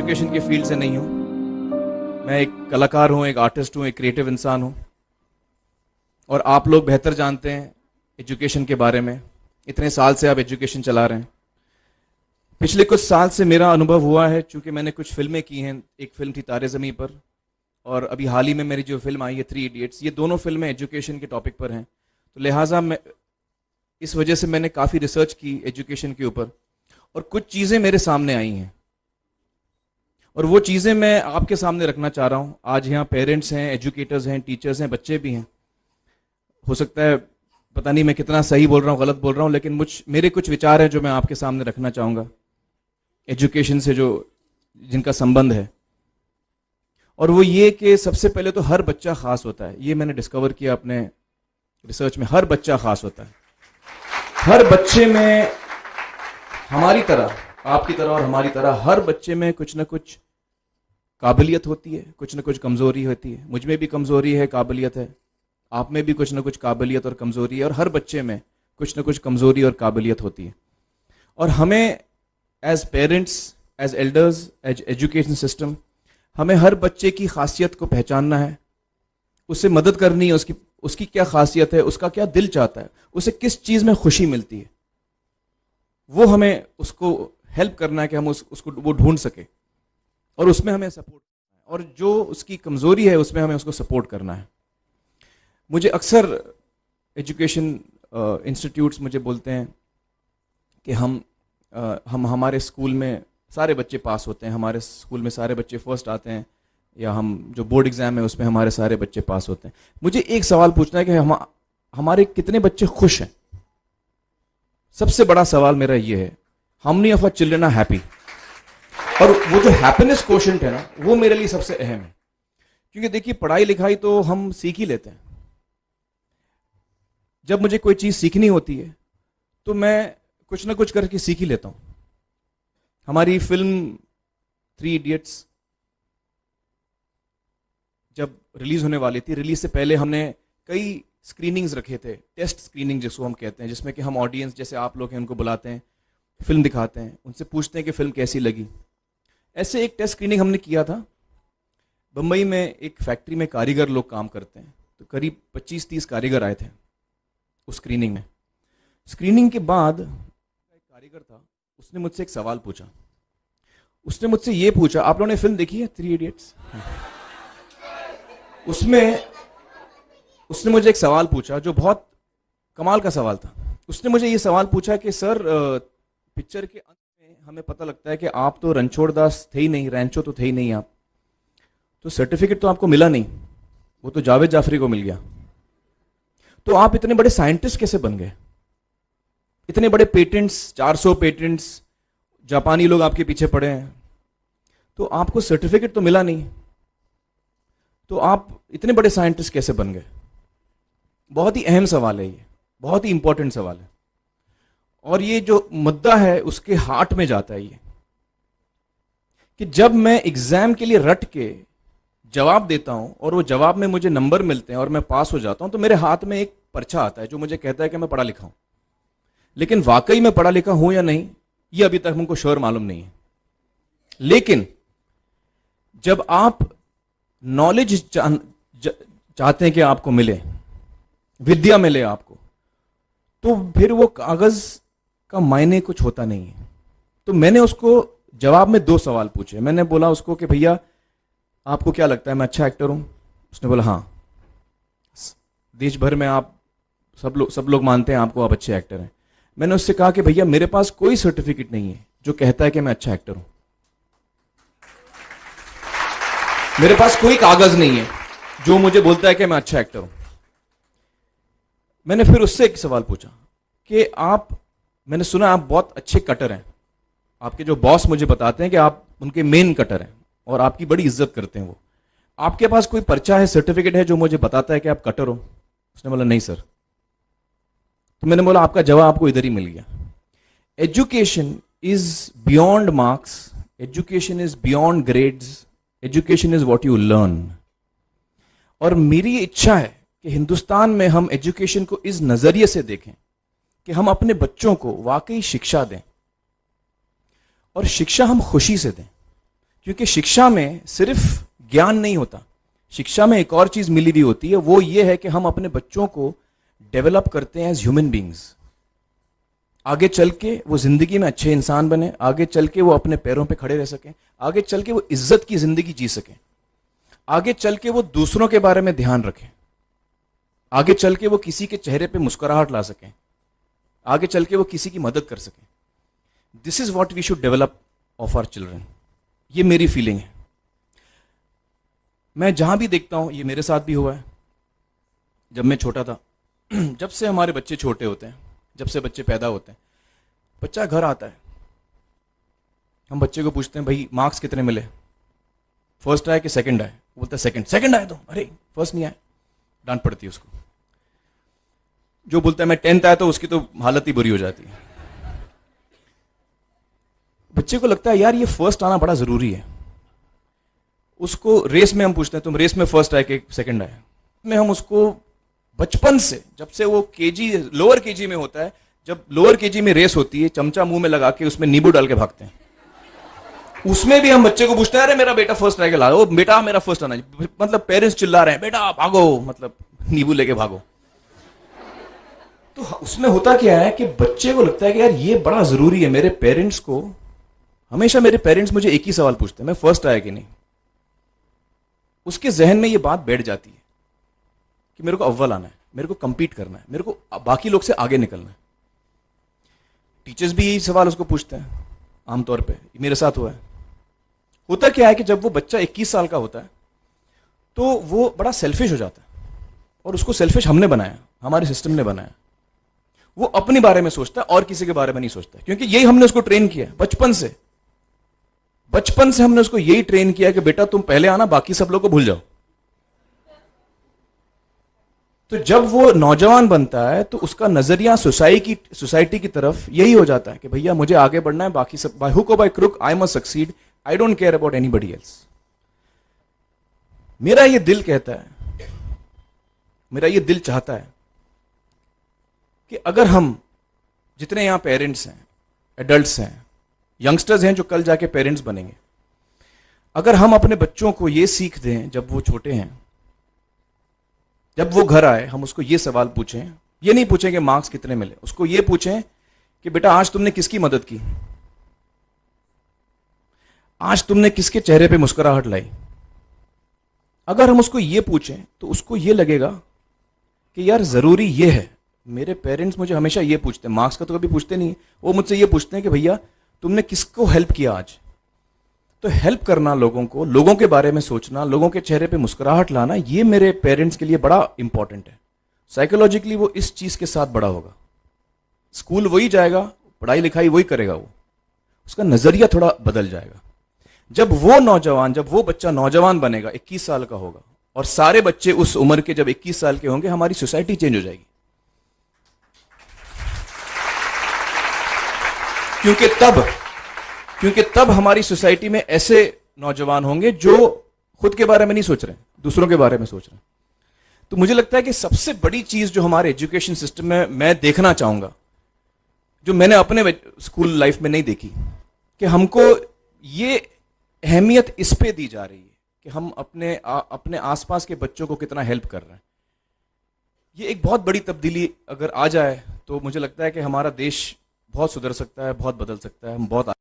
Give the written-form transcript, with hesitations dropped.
Education के field से नहीं हूँ। मैं एक कलाकार हूँ, एक आर्टिस्ट हूँ, एक क्रिएटिव इंसान हूँ। और आप लोग बेहतर जानते हैं एजुकेशन के बारे में। इतने साल से आप एजुकेशन चला रहे हैं। पिछले कुछ साल से मेरा अनुभव हुआ है, चूंकि मैंने कुछ फिल्में की हैं। एक फिल्म थी तारे ज़मीं पर, और अभी हाल ही में मेरी जो फिल्म आई है 3 इडियट्स, ये दोनों फिल्में एजुकेशन के टॉपिक पर हैं। तो लिहाजा मैं इस वजह से मैंने काफ़ी रिसर्च की एजुकेशन के ऊपर, और कुछ चीज़ें मेरे सामने आई हैं और वो चीज़ें मैं आपके सामने रखना चाह रहा हूँ। आज यहाँ पेरेंट्स हैं, एजुकेटर्स हैं, टीचर्स हैं, बच्चे भी हैं। हो सकता है पता नहीं मैं कितना सही बोल रहा हूँ, गलत बोल रहा हूँ, लेकिन मेरे कुछ विचार हैं जो मैं आपके सामने रखना चाहूँगा एजुकेशन से जो जिनका संबंध है। और वो ये कि सबसे पहले तो हर बच्चा खास होता है। ये मैंने डिस्कवर किया अपने रिसर्च में। हर बच्चा खास होता है। हर बच्चे में, हमारी तरह, आपकी तरह और हमारी तरह, हर बच्चे में कुछ ना कुछ काबिलियत होती है, कुछ ना कुछ कमजोरी होती है। मुझ में भी कमजोरी है, काबिलियत है। आप में भी कुछ ना कुछ काबिलियत और कमजोरी है, और हर बच्चे में कुछ ना कुछ कमजोरी और काबिलियत होती है। और हमें as parents, as elders, as education system, हमें हर बच्चे की खासियत को पहचानना है, उससे मदद करनी है। उसकी क्या खासियत है, उसका क्या दिल चाहता है, उसे किस चीज़ में खुशी मिलती है, वो हमें उसको हेल्प करना है कि हम उसको वो ढूंढ सके, और उसमें हमें सपोर्ट करना है। और जो उसकी कमज़ोरी है उसमें हमें उसको सपोर्ट करना है। मुझे अक्सर एजुकेशन इंस्टीट्यूट्स मुझे बोलते हैं कि हम हमारे स्कूल में सारे बच्चे पास होते हैं, हमारे स्कूल में सारे बच्चे फर्स्ट आते हैं, या हम जो बोर्ड एग्जाम है उसमें हमारे सारे बच्चे पास होते हैं। मुझे एक सवाल पूछना है कि हमारे कितने बच्चे खुश हैं। सबसे बड़ा सवाल मेरा ये है, how many of our children are happy. और वो जो हैप्पीनेस क्वोशेंट है ना, वो मेरे लिए सबसे अहम है। क्योंकि देखिए, पढ़ाई लिखाई तो हम सीख ही लेते हैं। जब मुझे कोई चीज सीखनी होती है तो मैं कुछ ना कुछ करके सीख ही लेता हूं। हमारी फिल्म 3 इडियट्स जब रिलीज होने वाली थी, रिलीज से पहले हमने कई स्क्रीनिंग्स रखे थे, टेस्ट स्क्रीनिंग जिसको हम कहते हैं, जिसमें कि हम ऑडियंस, जैसे आप लोग हैं, उनको बुलाते हैं, फिल्म दिखाते हैं, उनसे पूछते हैं कि फिल्म कैसी लगी। ऐसे एक टेस्ट स्क्रीनिंग हमने किया था बम्बई में। एक फैक्ट्री में कारीगर लोग काम करते हैं, तो करीब 25-30 कारीगर आए थे उस स्क्रीनिंग में। स्क्रीनिंग के बाद एक कारीगर था, उसने मुझसे एक सवाल पूछा। उसने मुझसे ये पूछा, आप लोगों ने फिल्म देखी है 3 इडियट्स? उसमें उसने मुझे एक सवाल पूछा जो बहुत कमाल का सवाल था। उसने मुझे ये सवाल पूछा कि सर, पिक्चर के अंत में हमें पता लगता है कि आप तो रणछोड़ दास थे ही नहीं, रैंचो तो थे ही नहीं आप, तो सर्टिफिकेट तो आपको मिला नहीं, वो तो जावेद जाफरी को मिल गया। तो आप इतने बड़े साइंटिस्ट कैसे बन गए? इतने बड़े पेटेंट्स, 400 पेटेंट्स, जापानी लोग आपके पीछे पड़े हैं, तो आपको सर्टिफिकेट तो मिला नहीं, तो आप इतने बड़े साइंटिस्ट कैसे बन गए? बहुत ही अहम सवाल है ये, बहुत ही इंपॉर्टेंट सवाल है। और ये जो मुद्दा है उसके हार्ट में जाता है ये, कि जब मैं एग्जाम के लिए रट के जवाब देता हूं और वो जवाब में मुझे नंबर मिलते हैं और मैं पास हो जाता हूं, तो मेरे हाथ में एक पर्चा आता है जो मुझे कहता है कि मैं पढ़ा लिखा हूं। लेकिन वाकई में पढ़ा लिखा हूं या नहीं, ये अभी तक हमको श्योर मालूम नहीं है। लेकिन जब आप नॉलेज चाहते हैं कि आपको मिले, विद्या मिले आपको, तो फिर वो कागज का मायने कुछ होता नहीं है। तो मैंने उसको जवाब में 2 सवाल पूछे। मैंने बोला उसको कि भैया, आपको क्या लगता है मैं अच्छा एक्टर हूं? उसने बोला हाँ, देश भर में आप सब लोग मानते हैं आपको, आप अच्छे एक्टर हैं। मैंने उससे कहा कि भैया, मेरे पास कोई सर्टिफिकेट नहीं है जो कहता है कि मैं अच्छा एक्टर हूं। मेरे पास कोई कागज नहीं है जो मुझे बोलता है कि मैं अच्छा एक्टर हूं। मैंने फिर उससे एक सवाल पूछा कि मैंने सुना आप बहुत अच्छे कटर हैं, आपके जो बॉस मुझे बताते हैं कि आप उनके मेन कटर हैं और आपकी बड़ी इज्जत करते हैं वो। आपके पास कोई पर्चा है, सर्टिफिकेट है जो मुझे बताता है कि आप कटर हो? उसने बोला नहीं सर। तो मैंने बोला आपका जवाब आपको इधर ही मिल गया। Education is beyond marks, education is beyond grades, education is what you learn. और मेरी इच्छा है कि हिंदुस्तान में हम एजुकेशन को इस नजरिए से देखें कि हम अपने बच्चों को वाकई शिक्षा दें, और शिक्षा हम खुशी से दें। क्योंकि शिक्षा में सिर्फ ज्ञान नहीं होता, शिक्षा में एक और चीज मिली हुई होती है, वो ये है कि हम अपने बच्चों को डेवलप करते हैं एज ह्यूमन बींग्स। आगे चल के वो जिंदगी में अच्छे इंसान बने, आगे चल के वो अपने पैरों पे खड़े रह सकें, आगे चल के वो इज्जत की जिंदगी जी सकें, आगे चल के वो दूसरों के बारे में ध्यान रखें, आगे चल के वो किसी के चेहरे पे मुस्कुराहट ला सकें, आगे चल के वो किसी की मदद कर सकें। This is what we should develop of our children. ये मेरी फीलिंग है। मैं जहां भी देखता हूं, ये मेरे साथ भी हुआ है जब मैं छोटा था। जब से हमारे बच्चे छोटे होते हैं, जब से बच्चे पैदा होते हैं, बच्चा घर आता है, हम बच्चे को पूछते हैं भाई मार्क्स कितने मिले, फर्स्ट आए कि सेकंड आए? बोलता है सेकंड। सेकंड आए तो अरे फर्स्ट नहीं आए, डांट पड़ती है उसको। जो बोलता है मैं 10th आया तो उसकी तो हालत ही बुरी हो जाती है। बच्चे को लगता है यार ये फर्स्ट आना बड़ा जरूरी है। उसको रेस में हम पूछते हैं तुम रेस में फर्स्ट आए कि सेकंड आए? में हम उसको बचपन से, जब से वो केजी लोअर केजी में होता है, जब लोअर केजी में रेस होती है, चमचा मुंह में लगा के उसमें नींबू डाल के भागते हैं। उसमें भी हम बच्चे को पूछते हैं अरे मेरा बेटा फर्स्ट आएगा, ला ओ बेटा मेरा फर्स्ट आना, मतलब पेरेंट्स चिल्ला रहे हैं बेटा भागो, मतलब नींबू लेके भागो। तो उसमें होता क्या है कि बच्चे को लगता है कि यार ये बड़ा जरूरी है। मेरे पेरेंट्स को हमेशा, मेरे पेरेंट्स मुझे एक ही सवाल पूछते हैं, मैं फर्स्ट आया कि नहीं। उसके जहन में ये बात बैठ जाती है कि मेरे को अव्वल आना है, मेरे को कंपीट करना है, मेरे को बाकी लोग से आगे निकलना है। टीचर्स भी यही सवाल उसको पूछते हैं आमतौर पे, मेरे साथ हुआ है। होता क्या है कि जब वो बच्चा 21 साल का होता है तो वो बड़ा सेल्फिश हो जाता है, और उसको सेल्फिश हमने बनाया, हमारे सिस्टम ने बनाया। वो अपने बारे में सोचता है और किसी के बारे में नहीं सोचता, क्योंकि यही हमने उसको ट्रेन किया बचपन से। बचपन से हमने उसको यही ट्रेन किया कि बेटा तुम पहले आना, बाकी सब लोग को भूल जाओ। तो जब वो नौजवान बनता है तो उसका नजरिया सोसाइटी की तरफ यही हो जाता है कि भैया मुझे आगे बढ़ना है, बाकी सब बाय हुक और by crook I must succeed, I don't care about anybody else. मेरा ये दिल कहता है, मेरा ये दिल चाहता है कि अगर हम जितने यहां पेरेंट्स हैं, एडल्ट्स हैं, यंगस्टर्स हैं जो कल जाके पेरेंट्स बनेंगे, अगर हम अपने बच्चों को ये सीख दें जब वो छोटे हैं, जब वो घर आए हम उसको ये सवाल पूछें, ये नहीं पूछें कि मार्क्स कितने मिले, उसको ये पूछें कि बेटा आज तुमने किसकी मदद की, आज तुमने किसके चेहरे पे मुस्कुराहट लाई। अगर हम उसको ये पूछें तो उसको ये लगेगा कि यार जरूरी ये है। मेरे पेरेंट्स मुझे हमेशा ये पूछते हैं, मार्क्स का तो कभी पूछते नहीं, वो मुझसे ये पूछते हैं कि भैया तुमने किसको हेल्प किया आज। तो हेल्प करना लोगों को, लोगों के बारे में सोचना, लोगों के चेहरे पे मुस्कुराहट लाना, ये मेरे पेरेंट्स के लिए बड़ा इंपॉर्टेंट है। साइकोलॉजिकली वो इस चीज के साथ बड़ा होगा, स्कूल वही जाएगा, पढ़ाई लिखाई वही करेगा, वो उसका नजरिया थोड़ा बदल जाएगा। जब वो बच्चा नौजवान बनेगा, 21 साल का होगा, और सारे बच्चे उस उम्र के जब 21 साल के होंगे, हमारी सोसाइटी चेंज हो जाएगी। क्योंकि तब हमारी सोसाइटी में ऐसे नौजवान होंगे जो खुद के बारे में नहीं सोच रहे, दूसरों के बारे में सोच रहे हैं। तो मुझे लगता है कि सबसे बड़ी चीज जो हमारे एजुकेशन सिस्टम में मैं देखना चाहूंगा, जो मैंने अपने स्कूल लाइफ में नहीं देखी, कि हमको ये अहमियत इस पे दी जा रही है कि हम अपने आसपास के बच्चों को कितना हेल्प कर रहे हैं। ये एक बहुत बड़ी तब्दीली अगर आ जाए तो मुझे लगता है कि हमारा देश बहुत सुधर सकता है, बहुत बदल सकता है, हम बहुत